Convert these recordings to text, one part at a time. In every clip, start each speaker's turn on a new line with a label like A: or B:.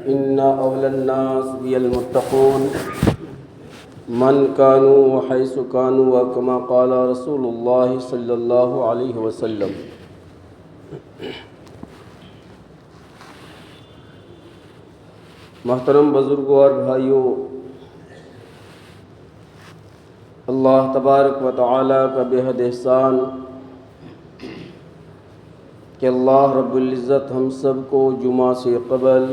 A: إن أولى الناس بالمتقون من كانوا حيث كانوا وكما قال رسول الله صلی اللہ علیہ وسلم۔ محترم بزرگوں اور بھائیوں، اللہ تبارک و تعالیٰ کا بے حد احسان کہ اللہ رب العزت ہم سب کو جمعہ سے قبل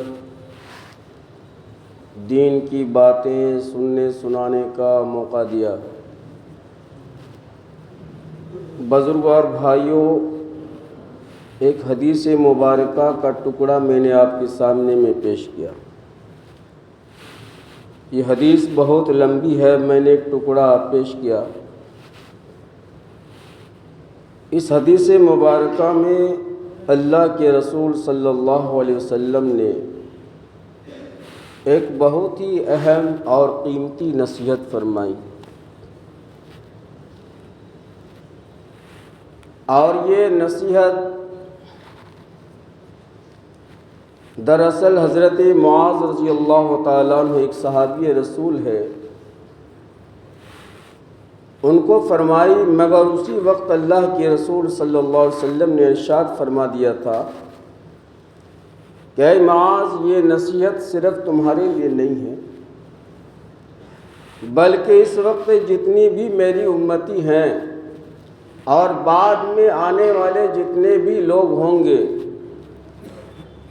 A: دین کی باتیں سننے سنانے کا موقع دیا۔ بزرگوں اور بھائیوں، ایک حدیث مبارکہ کا ٹکڑا میں نے آپ کے سامنے میں پیش کیا۔ یہ حدیث بہت لمبی ہے، میں نے ایک ٹکڑا پیش کیا۔ اس حدیث مبارکہ میں اللہ کے رسول صلی اللہ علیہ وسلم نے ایک بہت ہی اہم اور قیمتی نصیحت فرمائی، اور یہ نصیحت دراصل حضرت معاذ رضی اللہ تعالیٰ عنہ ایک صحابی رسول ہے، ان کو فرمائی، مگر اسی وقت اللہ کے رسول صلی اللہ علیہ وسلم نے ارشاد فرما دیا تھا کہ اے معاذ، یہ نصیحت صرف تمہارے لیے نہیں ہے، بلکہ اس وقت جتنی بھی میری امتی ہیں اور بعد میں آنے والے جتنے بھی لوگ ہوں گے،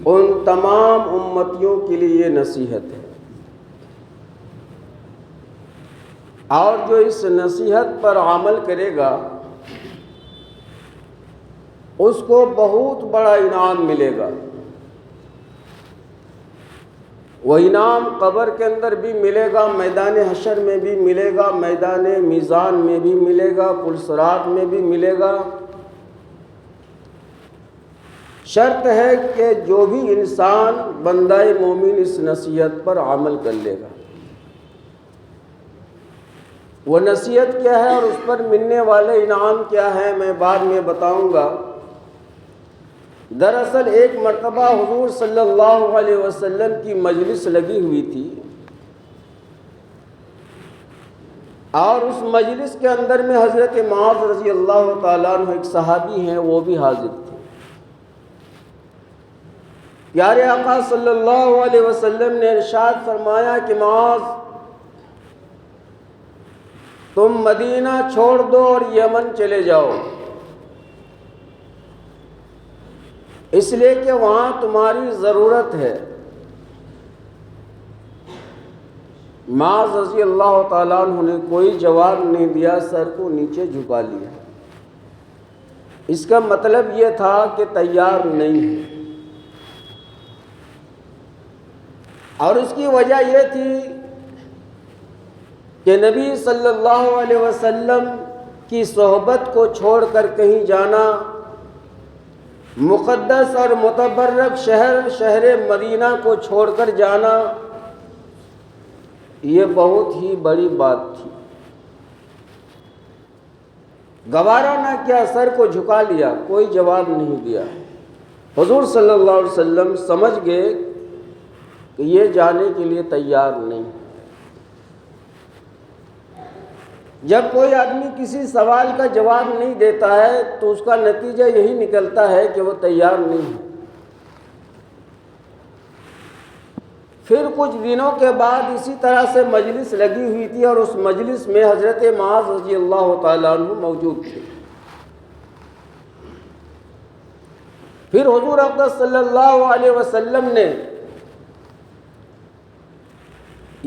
A: ان تمام امتیوں کے لیے یہ نصیحت ہے، اور جو اس نصیحت پر عمل کرے گا اس کو بہت بڑا انعام ملے گا۔ وہ انعام قبر کے اندر بھی ملے گا، میدان حشر میں بھی ملے گا، میدان میزان میں بھی ملے گا، پل صراط میں بھی ملے گا۔ شرط ہے کہ جو بھی انسان بندہ مومن اس نصیحت پر عمل کر لے گا۔ وہ نصیحت کیا ہے اور اس پر ملنے والے انعام کیا ہے، میں بعد میں بتاؤں گا۔ دراصل ایک مرتبہ حضور صلی اللہ علیہ وسلم کی مجلس لگی ہوئی تھی، اور اس مجلس کے اندر میں حضرت معاذ رضی اللہ تعالیٰ عنہ ایک صحابی ہیں، وہ بھی حاضر تھے۔ پیارے آقا صلی اللہ علیہ وسلم نے ارشاد فرمایا کہ معاذ، تم مدینہ چھوڑ دو اور یمن چلے جاؤ، اس لیے کہ وہاں تمہاری ضرورت ہے۔ معاذ رضی اللہ تعالیٰ عنہ نے کوئی جواب نہیں دیا، سر کو نیچے جھکا لیا۔ اس کا مطلب یہ تھا کہ تیار نہیں ہے، اور اس کی وجہ یہ تھی کہ نبی صلی اللہ علیہ وسلم کی صحبت کو چھوڑ کر کہیں جانا، مقدس اور متبرک شہر مدینہ کو چھوڑ کر جانا، یہ بہت ہی بڑی بات تھی۔ گوارا نہ کیا، سر کو جھکا لیا، کوئی جواب نہیں دیا۔ حضور صلی اللہ علیہ وسلم سمجھ گئے کہ یہ جانے کے لیے تیار نہیں۔ جب کوئی آدمی کسی سوال کا جواب نہیں دیتا ہے تو اس کا نتیجہ یہی نکلتا ہے کہ وہ تیار نہیں ہے۔ پھر کچھ دنوں کے بعد اسی طرح سے مجلس لگی ہوئی تھی، اور اس مجلس میں حضرت معاذ رضی اللہ تعالیٰ عنہ موجود تھے۔ پھر حضور اقدس صلی اللہ علیہ وسلم نے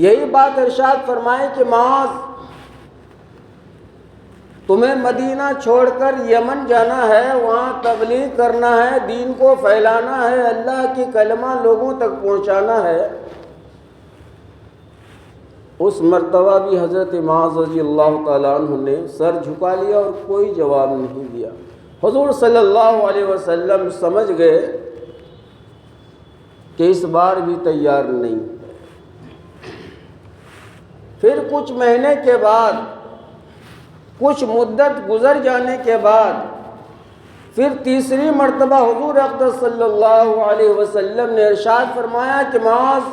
A: یہی بات ارشاد فرمائی کہ معاذ، تمہیں مدینہ چھوڑ کر یمن جانا ہے، وہاں تبلیغ کرنا ہے، دین کو پھیلانا ہے، اللہ کی کلمہ لوگوں تک پہنچانا ہے۔ اس مرتبہ بھی حضرت معاذ رضی اللہ تعالیٰ عنہ نے سر جھکا لیا اور کوئی جواب نہیں دیا۔ حضور صلی اللہ علیہ وسلم سمجھ گئے کہ اس بار بھی تیار نہیں۔ پھر کچھ مہینے کے بعد، کچھ مدت گزر جانے کے بعد، پھر تیسری مرتبہ حضور اقدس صلی اللہ علیہ وسلم نے ارشاد فرمایا کہ معاذ،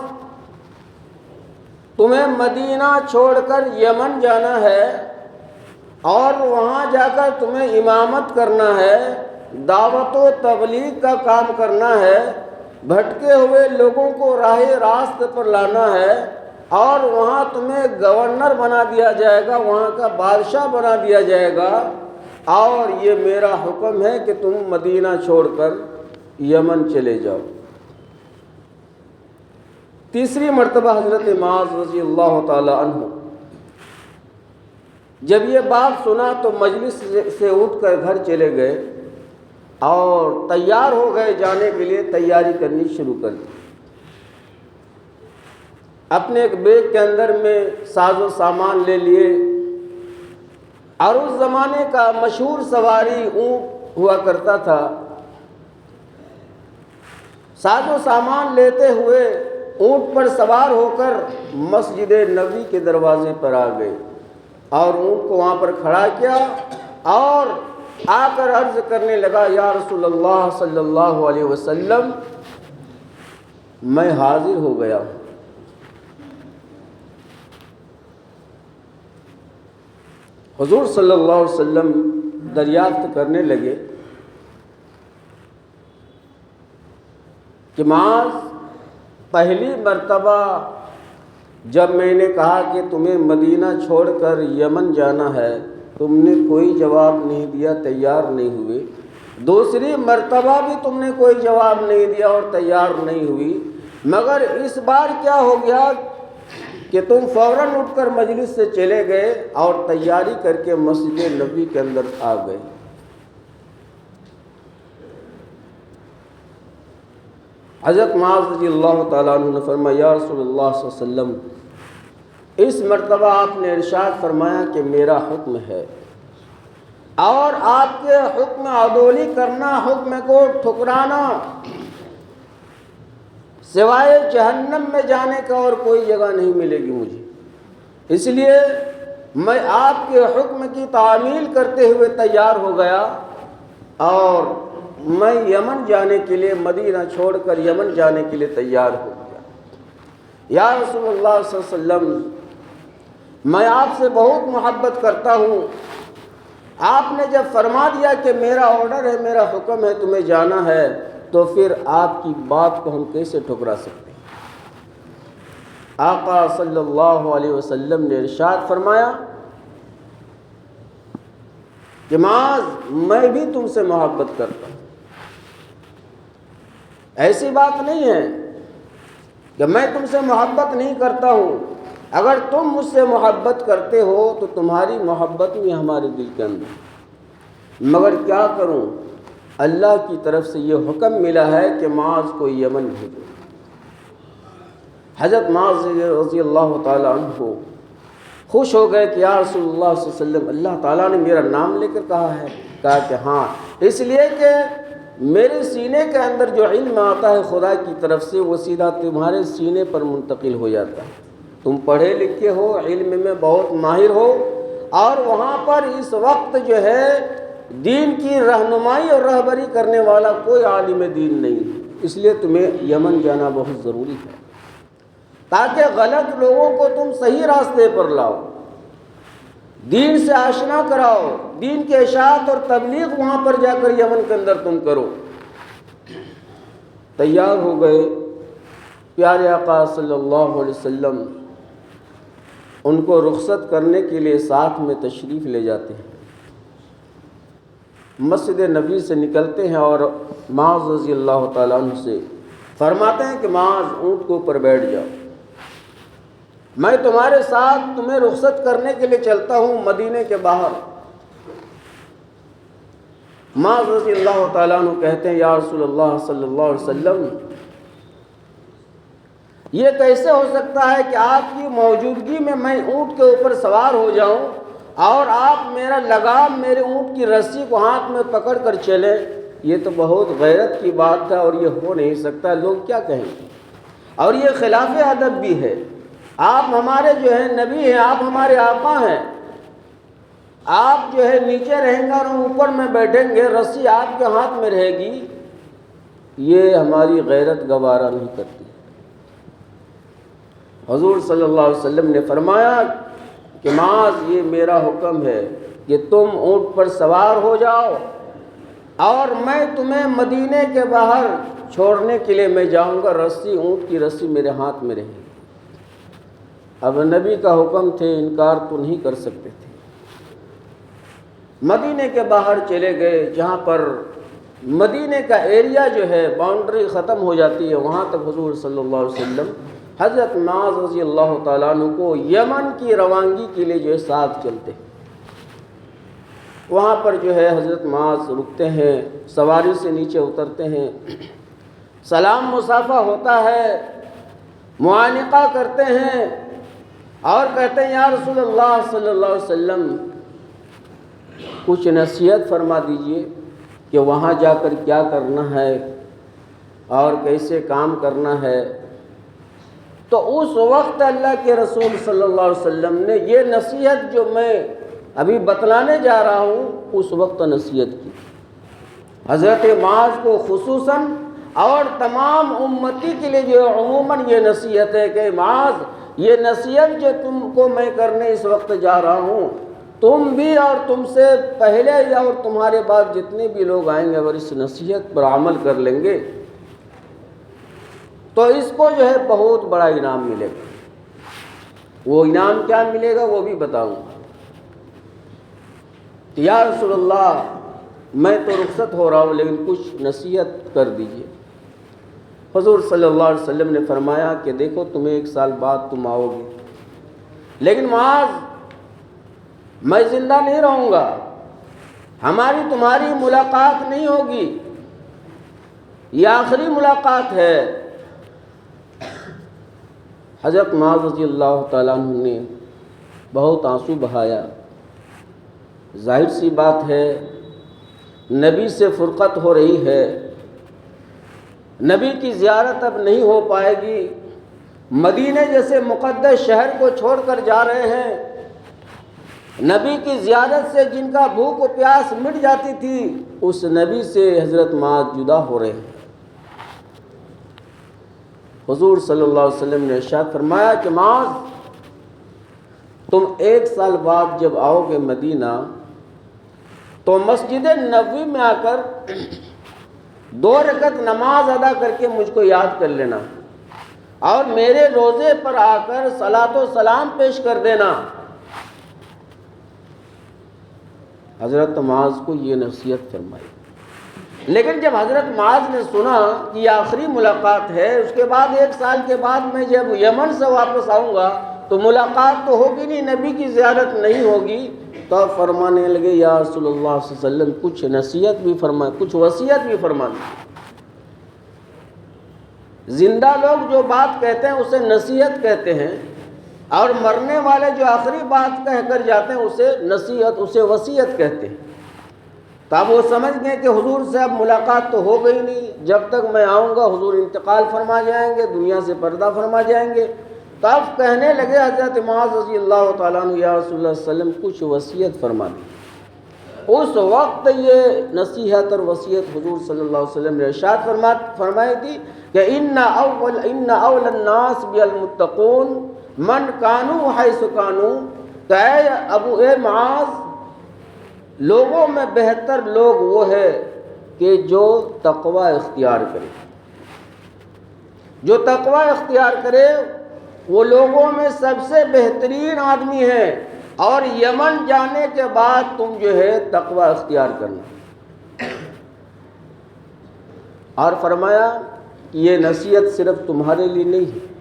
A: تمہیں مدینہ چھوڑ کر یمن جانا ہے اور وہاں جا کر تمہیں امامت کرنا ہے، دعوت و تبلیغ کا کام کرنا ہے، بھٹکے ہوئے لوگوں کو راہ راست پر لانا ہے، اور وہاں تمہیں گورنر بنا دیا جائے گا، وہاں کا بادشاہ بنا دیا جائے گا، اور یہ میرا حکم ہے کہ تم مدینہ چھوڑ کر یمن چلے جاؤ۔ تیسری مرتبہ حضرت معاذ رضی اللہ تعالی عنہ جب یہ بات سنا تو مجلس سے اٹھ کر گھر چلے گئے اور تیار ہو گئے جانے کے لیے، تیاری کرنی شروع کر دی۔ اپنے ایک بیگ کے اندر میں ساز و سامان لے لیے، اور اس زمانے کا مشہور سواری اونٹ ہوا کرتا تھا۔ ساز و سامان لیتے ہوئے اونٹ پر سوار ہو کر مسجد نبوی کے دروازے پر آ گئے اور اونٹ کو وہاں پر کھڑا کیا اور آ کر عرض کرنے لگا، یا رسول اللہ صلی اللہ علیہ وسلم، میں حاضر ہو گیا ہوں۔ حضور صلی اللہ علیہ وسلم دریافت کرنے لگے کہ معاذ، پہلی مرتبہ جب میں نے کہا کہ تمہیں مدینہ چھوڑ کر یمن جانا ہے، تم نے کوئی جواب نہیں دیا، تیار نہیں ہوئے۔ دوسری مرتبہ بھی تم نے کوئی جواب نہیں دیا اور تیار نہیں ہوئی، مگر اس بار کیا ہو گیا کہ تم فوراً اٹھ کر مجلس سے چلے گئے اور تیاری کر کے مسجد نبوی کے اندر آ گئے۔ حضرت معاذ رضی اللہ تعالیٰ عنہ نے فرمایا، یا رسول اللہ صلی اللہ علیہ وسلم، اس مرتبہ آپ نے ارشاد فرمایا کہ میرا حکم ہے، اور آپ کے حکم عدولی کرنا، حکم کو ٹھکرانا، سوائے جہنم میں جانے کا اور کوئی جگہ نہیں ملے گی مجھے۔ اس لیے میں آپ کے حکم کی تعمیل کرتے ہوئے تیار ہو گیا اور میں یمن جانے کے لیے، مدینہ چھوڑ کر یمن جانے کے لیے تیار ہو گیا۔ یا رسول اللہ صلی اللہ علیہ وسلم، میں آپ سے بہت محبت کرتا ہوں، آپ نے جب فرما دیا کہ میرا آرڈر ہے، میرا حکم ہے، تمہیں جانا ہے، تو پھر آپ کی بات کو ہم کیسے ٹھکرا سکتے ہیں؟ آقا صلی اللہ علیہ وسلم نے ارشاد فرمایا کہ معاذ، میں بھی تم سے محبت کرتا ہوں۔ ایسی بات نہیں ہے کہ میں تم سے محبت نہیں کرتا ہوں، اگر تم مجھ سے محبت کرتے ہو تو تمہاری محبت بھی ہمارے دل کے اندر، مگر کیا کروں، اللہ کی طرف سے یہ حکم ملا ہے کہ معاذ کو یمن بھیجو۔ حضرت معاذ رضی اللہ تعالیٰ عنہ خوش ہو گئے کہ یا رسول اللہ صلی اللہ علیہ وسلم، اللہ تعالیٰ نے میرا نام لے کر کہا ہے؟ کہا کہ ہاں، اس لیے کہ میرے سینے کے اندر جو علم آتا ہے خدا کی طرف سے، وہ سیدھا تمہارے سینے پر منتقل ہو جاتا ہے۔ تم پڑھے لکھے ہو، علم میں بہت ماہر ہو، اور وہاں پر اس وقت جو ہے دین کی رہنمائی اور رہبری کرنے والا کوئی عالم دین نہیں، اس لیے تمہیں یمن جانا بہت ضروری ہے، تاکہ غلط لوگوں کو تم صحیح راستے پر لاؤ، دین سے آشنا کراؤ، دین کے اشاعت اور تبلیغ وہاں پر جا کر یمن کے اندر تم کرو۔ تیار ہو گئے، پیارے آقا صلی اللہ علیہ وسلم ان کو رخصت کرنے کے لیے ساتھ میں تشریف لے جاتے ہیں، مسجد نبوی سے نکلتے ہیں اور معاذ رضی اللہ تعالیٰ عنہ سے فرماتے ہیں کہ معاذ، اونٹ کے اوپر بیٹھ جاؤ، میں تمہارے ساتھ تمہیں رخصت کرنے کے لیے چلتا ہوں مدینے کے باہر۔ معاذ رضی اللہ تعالیٰ عنہ کہتے ہیں، یا رسول اللہ صلی اللہ علیہ وسلم، یہ کیسے ہو سکتا ہے کہ آپ کی موجودگی میں میں اونٹ کے اوپر سوار ہو جاؤں اور آپ میرا لگام، میرے اونٹ کی رسی کو ہاتھ میں پکڑ کر چلیں؟ یہ تو بہت غیرت کی بات ہے اور یہ ہو نہیں سکتا، لوگ کیا کہیں گے، اور یہ خلاف ادب بھی ہے۔ آپ ہمارے جو ہیں نبی ہیں، آپ ہمارے آقا ہیں، آپ جو ہے نیچے رہیں گے اور اوپر میں بیٹھیں گے، رسی آپ کے ہاتھ میں رہے گی، یہ ہماری غیرت گوارا نہیں کرتی۔ حضور صلی اللہ علیہ وسلم نے فرمایا کہ معاذ، یہ میرا حکم ہے کہ تم اونٹ پر سوار ہو جاؤ اور میں تمہیں مدینے کے باہر چھوڑنے کے لیے میں جاؤں گا، رسی، اونٹ کی رسی میرے ہاتھ میں رہے گی۔ اب نبی کا حکم تھے، انکار تو نہیں کر سکتے تھے۔ مدینے کے باہر چلے گئے، جہاں پر مدینے کا ایریا جو ہے باؤنڈری ختم ہو جاتی ہے، وہاں تک حضور صلی اللہ علیہ وسلم حضرت معاذ رضی اللہ تعالیٰ عنہ کو یمن کی روانگی کے لیے جو ہے ساتھ چلتے ہیں۔ وہاں پر جو ہے حضرت معاذ رکتے ہیں، سواری سے نیچے اترتے ہیں، سلام مصافحہ ہوتا ہے، معانقہ کرتے ہیں اور کہتے ہیں یا رسول اللہ صلی اللہ علیہ وسلم کچھ نصیحت فرما دیجئے کہ وہاں جا کر کیا کرنا ہے اور کیسے کام کرنا ہے۔ تو اس وقت اللہ کے رسول صلی اللہ علیہ وسلم نے یہ نصیحت جو میں ابھی بتلانے جا رہا ہوں اس وقت نصیحت کی۔ حضرت معاذ کو خصوصاً اور تمام امتی کے لیے جو عموماً یہ نصیحت ہے کہ معاذ، یہ نصیحت جو تم کو میں کرنے اس وقت جا رہا ہوں، تم بھی اور تم سے پہلے یا اور تمہارے بعد جتنے بھی لوگ آئیں گے اگر اس نصیحت پر عمل کر لیں گے تو اس کو جو ہے بہت بڑا انعام ملے گا۔ وہ انعام کیا ملے گا وہ بھی بتاؤں گا۔ یا رسول اللہ، میں تو رخصت ہو رہا ہوں لیکن کچھ نصیحت کر دیجئے۔ حضور صلی اللہ علیہ وسلم نے فرمایا کہ دیکھو تمہیں 1 سال بعد تم آؤ گے، لیکن معاذ میں زندہ نہیں رہوں گا، ہماری تمہاری ملاقات نہیں ہوگی، یہ آخری ملاقات ہے۔ حضرت معاذ رضی اللہ تعالیٰ عنہ نے بہت آنسو بہایا۔ ظاہر سی بات ہے، نبی سے فرقت ہو رہی ہے، نبی کی زیارت اب نہیں ہو پائے گی، مدینہ جیسے مقدس شہر کو چھوڑ کر جا رہے ہیں، نبی کی زیارت سے جن کا بھوک و پیاس مٹ جاتی تھی اس نبی سے حضرت معاذ جدا ہو رہے ہیں۔ حضور صلی اللہ علیہ وسلم نے ارشاد فرمایا کہ معاذ، تم 1 سال بعد جب آؤ گے مدینہ تو مسجد نبوی میں آ کر 2 رکعت نماز ادا کر کے مجھ کو یاد کر لینا اور میرے روضے پر آ کر صلاۃ و سلام پیش کر دینا۔ حضرت معاذ کو یہ نصیحت فرمائی، لیکن جب حضرت معاذ نے سنا کہ یہ آخری ملاقات ہے، اس کے بعد 1 سال کے بعد میں جب یمن سے واپس آؤں گا تو ملاقات تو ہوگی نہیں، نبی کی زیارت نہیں ہوگی، تو فرمانے لگے یا رسول اللہ صلی اللہ علیہ وسلم کچھ نصیحت بھی فرمائیں، کچھ وصیت بھی فرما دیں۔ زندہ لوگ جو بات کہتے ہیں اسے نصیحت کہتے ہیں، اور مرنے والے جو آخری بات کہہ کر جاتے ہیں اسے نصیحت، اسے وصیت کہتے ہیں۔ تو اب وہ سمجھ گئے کہ حضور سے اب ملاقات تو ہو گئی نہیں، جب تک میں آؤں گا حضور انتقال فرما جائیں گے، دنیا سے پردہ فرما جائیں گے۔ تو اب کہنے لگے حضرت معاذ رضی اللہ تعالیٰ عنہ یا رسول اللہ صلی اللہ علیہ وسلم کچھ وصیت فرما دی۔ اس وقت یہ نصیحت اور وصیت حضور صلی اللہ علیہ وسلم نے ارشاد فرمائی تھی کہ ان اول الناس بالمتقون من کانوا حیث کانوا، کہ اے معاذ، لوگوں میں بہتر لوگ وہ ہے کہ جو تقوی اختیار کرے، جو تقوی اختیار کرے وہ لوگوں میں سب سے بہترین آدمی ہے، اور یمن جانے کے بعد تم جو ہے تقوی اختیار کرنا۔ اور فرمایا کہ یہ نصیحت صرف تمہارے لیے نہیں ہے،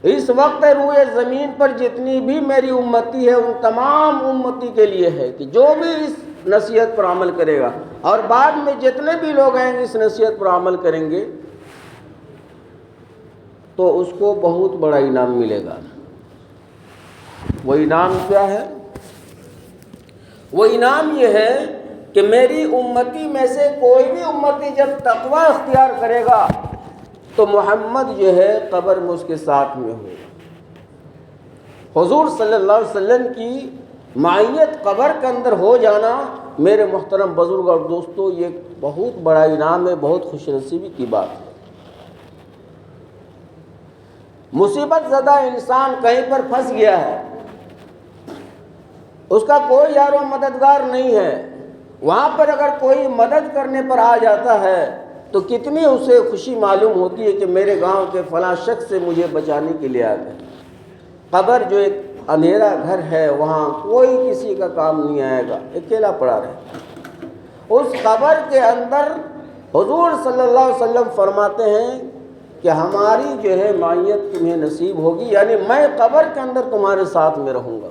A: اس وقت روئے زمین پر جتنی بھی میری امتی ہے ان تمام امتی کے لیے ہے کہ جو بھی اس نصیحت پر عمل کرے گا اور بعد میں جتنے بھی لوگ آئیں گے اس نصیحت پر عمل کریں گے تو اس کو بہت بڑا انعام ملے گا۔ وہ انعام کیا ہے؟ وہ انعام یہ ہے کہ میری امتی میں سے کوئی بھی امتی جب تقوی اختیار کرے گا تو محمد جو ہے قبر میں اس کے ساتھ میں ہوگا۔ حضور صلی اللہ علیہ وسلم کی معیت قبر کے اندر ہو جانا میرے محترم بزرگ اور دوستو یہ بہت بڑا انعام ہے، بہت خوش نصیبی کی بات ہے۔ مصیبت زدہ انسان کہیں پر پھنس گیا ہے، اس کا کوئی یار و مددگار نہیں ہے، وہاں پر اگر کوئی مدد کرنے پر آ جاتا ہے تو کتنی اسے خوشی معلوم ہوتی ہے کہ میرے گاؤں کے فلاں شخص سے مجھے بچانے کے لیے آ گئے۔ قبر جو ایک اندھیرا گھر ہے، وہاں کوئی کسی کا کام نہیں آئے گا، اکیلا پڑا رہے۔ اس قبر کے اندر حضور صلی اللہ علیہ وسلم فرماتے ہیں کہ ہماری جو ہے معیت تمہیں نصیب ہوگی، یعنی میں قبر کے اندر تمہارے ساتھ میں رہوں گا۔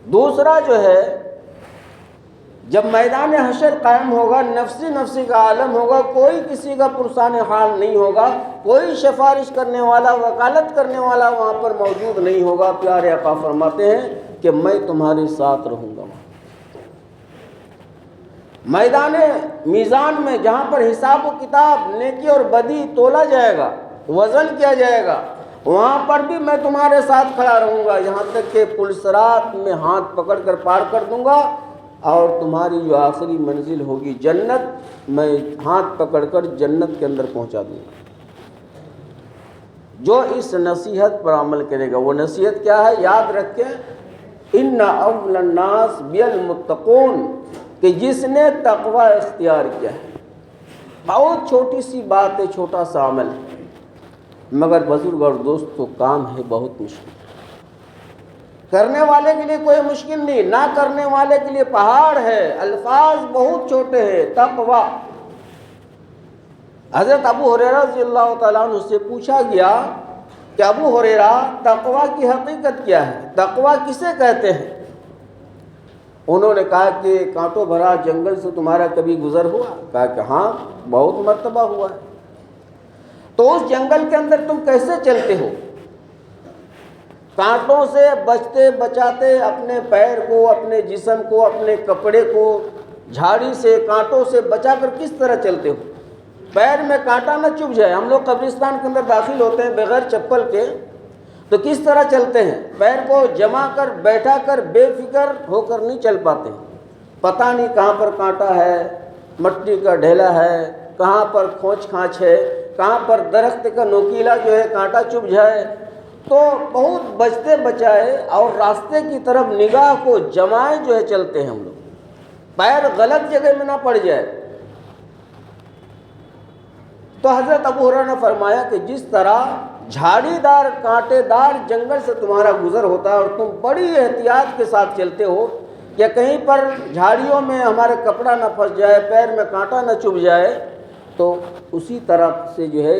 A: دوسرا جو ہے، جب میدان حشر قائم ہوگا، نفسی نفسی کا عالم ہوگا، کوئی کسی کا پرسان حال نہیں ہوگا، کوئی سفارش کرنے والا، وکالت کرنے والا وہاں پر موجود نہیں ہوگا۔ پیارے آقا فرماتے ہیں کہ میں تمہارے ساتھ رہوں گا۔ میدان میزان میں جہاں پر حساب و کتاب، نیکی اور بدی تولا جائے گا، وزن کیا جائے گا، وہاں پر بھی میں تمہارے ساتھ کھڑا رہوں گا، یہاں تک کہ پل صراط میں ہاتھ پکڑ کر پار کر دوں گا، اور تمہاری جو آخری منزل ہوگی جنت، میں ہاتھ پکڑ کر جنت کے اندر پہنچا دوں گا۔ جو اس نصیحت پر عمل کرے گا، وہ نصیحت کیا ہے؟ یاد رکھیں، ان اول الناس بالمتقون، کہ جس نے تقوی اختیار کیا ہے۔ بہت چھوٹی سی بات ہے، چھوٹا سا عمل ہے، مگر بزرگ اور دوستو کام ہے بہت مشکل۔ کرنے والے کے لیے کوئی مشکل نہیں، نہ کرنے والے کے لیے پہاڑ ہے، الفاظ بہت چھوٹے ہیں۔ تقوی، حضرت ابو ہریرہ رضی اللہ تعالیٰ عنہ سے پوچھا گیا کہ ابو ہریرہ تقوی کی حقیقت کیا ہے؟ تقوی کسے کہتے ہیں؟ انہوں نے کہا کہ کانٹوں بھرا جنگل سے تمہارا کبھی گزر ہوا؟ کہا کہ ہاں، بہت مرتبہ ہوا ہے۔ تو اس جنگل کے اندر تم کیسے چلتے ہو؟ کانٹوں سے بچتے بچاتے اپنے پیر کو، اپنے جسم کو، اپنے کپڑے کو جھاڑی سے، کانٹوں سے بچا کر کس طرح چلتے ہو؟ پیر میں کانٹا نہ چبھ جائے۔ ہم لوگ قبرستان کے اندر داخل ہوتے ہیں بغیر چپل کے، تو کس طرح چلتے ہیں؟ پیر کو جما کر، بیٹھا کر، بے فکر ہو کر نہیں چل پاتے ہیں۔ پتہ نہیں کہاں پر کانٹا ہے، مٹی کا ڈھیلا ہے، کہاں پر کھوچ کھانچ ہے، کہاں پر درخت کا نوکیلا جو ہے کانٹا چبھ جائے۔ تو بہت بچتے بچائے اور راستے کی طرف نگاہ کو جمائے جو ہے چلتے ہیں ہم لوگ، پیر غلط جگہ میں نہ پڑ جائے۔ تو حضرت ابو ہریرہ نے فرمایا کہ جس طرح جھاڑی دار، کانٹے دار جنگل سے تمہارا گزر ہوتا ہے اور تم بڑی احتیاط کے ساتھ چلتے ہو کہ کہیں پر جھاڑیوں میں ہمارے کپڑا نہ پھنس جائے، پیر میں کانٹا نہ چبھ جائے، تو اسی طرح سے جو ہے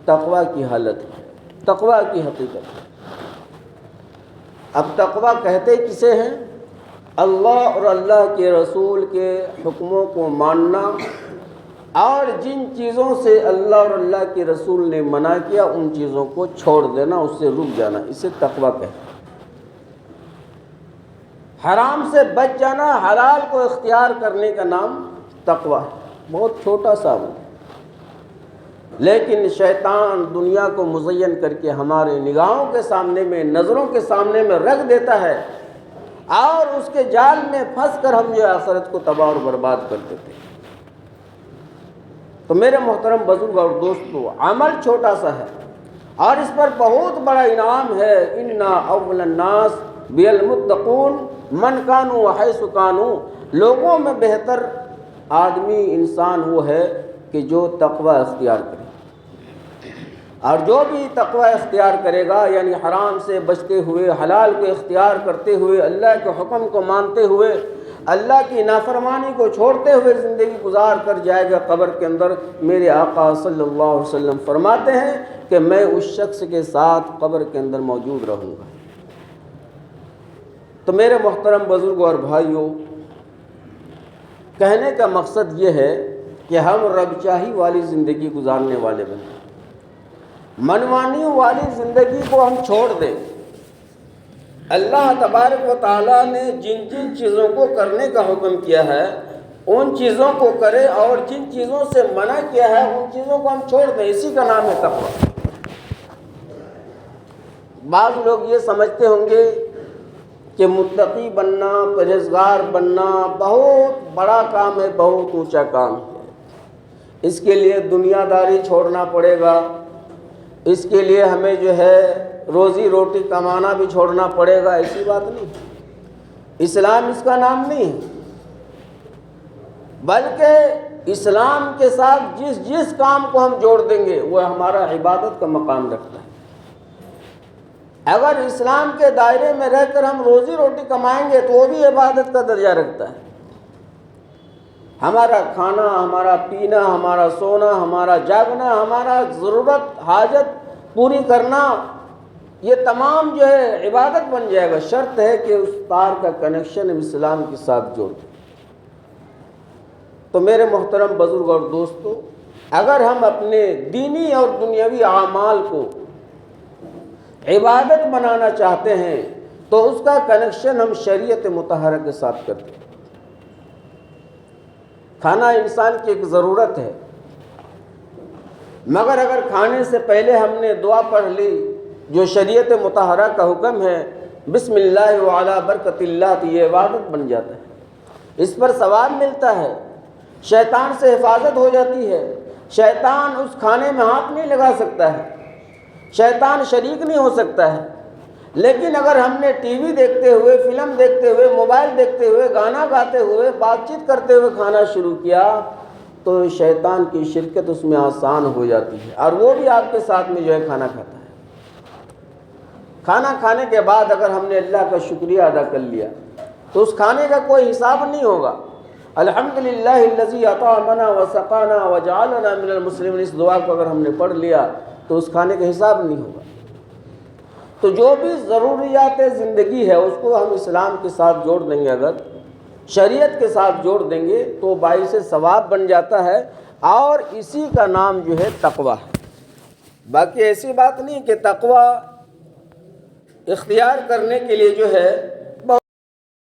A: تقوی کی حالت ہے، تقوی کی حقیقت ہے۔ اب تقوی کہتے کسے ہیں؟ اللہ اور اللہ کے رسول کے حکموں کو ماننا، اور جن چیزوں سے اللہ اور اللہ کے رسول نے منع کیا ان چیزوں کو چھوڑ دینا، اس سے رک جانا، اسے تقوی کہتے ہیں۔ حرام سے بچ جانا، حلال کو اختیار کرنے کا نام تقوی ہے۔ بہت چھوٹا سا ہے، لیکن شیطان دنیا کو مزین کر کے ہمارے نگاہوں کے سامنے میں، نظروں کے سامنے میں رکھ دیتا ہے، اور اس کے جال میں پھنس کر ہم جو آخرت کو تباہ اور برباد کر دیتے ہیں۔ تو میرے محترم بزرگ اور دوستو، عمل چھوٹا سا ہے اور اس پر بہت بڑا انعام ہے۔ انا اول الناس بالمتقون من کانوا حیث کانوا، لوگوں میں بہتر آدمی، انسان وہ ہے کہ جو تقوی اختیار کرے، اور جو بھی تقوی اختیار کرے گا، یعنی حرام سے بچتے ہوئے، حلال کو اختیار کرتے ہوئے، اللہ کے حکم کو مانتے ہوئے، اللہ کی نافرمانی کو چھوڑتے ہوئے زندگی گزار کر جائے گا قبر کے اندر، میرے آقا صلی اللہ علیہ وسلم فرماتے ہیں کہ میں اس شخص کے ساتھ قبر کے اندر موجود رہوں گا۔ تو میرے محترم بزرگوں اور بھائیوں، کہنے کا مقصد یہ ہے کہ ہم رب چاہی والی زندگی گزارنے والے بنیں، منمانی والی زندگی کو ہم چھوڑ دیں۔ اللہ تبارک و تعالیٰ نے جن جن چیزوں کو کرنے کا حکم کیا ہے ان چیزوں کو کرے، اور جن چیزوں سے منع کیا ہے ان چیزوں کو ہم چھوڑ دیں، اسی کا نام ہے تقوی۔ بعض لوگ یہ سمجھتے ہوں گے کہ متقی بننا، پرہیزگار بننا بہت بڑا کام ہے، بہت اونچا کام ہے، اس کے لیے دنیا داری چھوڑنا پڑے گا، اس کے لیے ہمیں جو ہے روزی روٹی کمانا بھی چھوڑنا پڑے گا۔ ایسی بات نہیں، اسلام اس کا نام نہیں ہے، بلکہ اسلام کے ساتھ جس کام کو ہم جوڑ دیں گے وہ ہمارا عبادت کا مقام رکھتا ہے۔ اگر اسلام کے دائرے میں رہ کر ہم روزی روٹی کمائیں گے تو وہ بھی عبادت کا درجہ رکھتا ہے۔ ہمارا کھانا، ہمارا پینا، ہمارا سونا، ہمارا جاگنا، ہمارا ضرورت حاجت پوری کرنا، یہ تمام جو ہے عبادت بن جائے گا۔ شرط ہے کہ اس تار کا کنیکشن اسلام کے ساتھ جوڑ دیں۔ تو میرے محترم بزرگ اور دوستو، اگر ہم اپنے دینی اور دنیاوی اعمال کو عبادت بنانا چاہتے ہیں تو اس کا کنیکشن ہم شریعت مطہرہ کے ساتھ کرتے ہیں۔ کھانا انسان کی ایک ضرورت ہے، مگر اگر کھانے سے پہلے ہم نے دعا پڑھ لی جو شریعت مطہرہ کا حکم ہے، بسم اللہ وعلی برکت اللہ، تو یہ عبادت بن جاتا ہے، اس پر ثواب ملتا ہے، شیطان سے حفاظت ہو جاتی ہے، شیطان اس کھانے میں ہاتھ نہیں لگا سکتا ہے، شیطان شریک نہیں ہو سکتا ہے۔ لیکن اگر ہم نے ٹی وی دیکھتے ہوئے، فلم دیکھتے ہوئے، موبائل دیکھتے ہوئے، گانا گاتے ہوئے، بات چیت کرتے ہوئے کھانا شروع کیا تو شیطان کی شرکت اس میں آسان ہو جاتی ہے، اور وہ بھی آپ کے ساتھ میں جو ہے کھانا کھاتا ہے۔ کھانا کھانے کے بعد اگر ہم نے اللہ کا شکریہ ادا کر لیا تو اس کھانے کا کوئی حساب نہیں ہوگا۔ الحمدللہ الذی اطعمنا وسقانا وجعلنا من المسلمین، اس دعا کو اگر ہم نے پڑھ لیا تو اس کھانے کا حساب نہیں ہوگا۔ تو جو بھی ضروریات زندگی ہے اس کو ہم اسلام کے ساتھ جوڑ دیں گے، اگر شریعت کے ساتھ جوڑ دیں گے تو باعث ثواب بن جاتا ہے، اور اسی کا نام جو ہے تقویٰ ہے۔ باقی ایسی بات نہیں کہ تقویٰ اختیار کرنے کے لیے جو ہے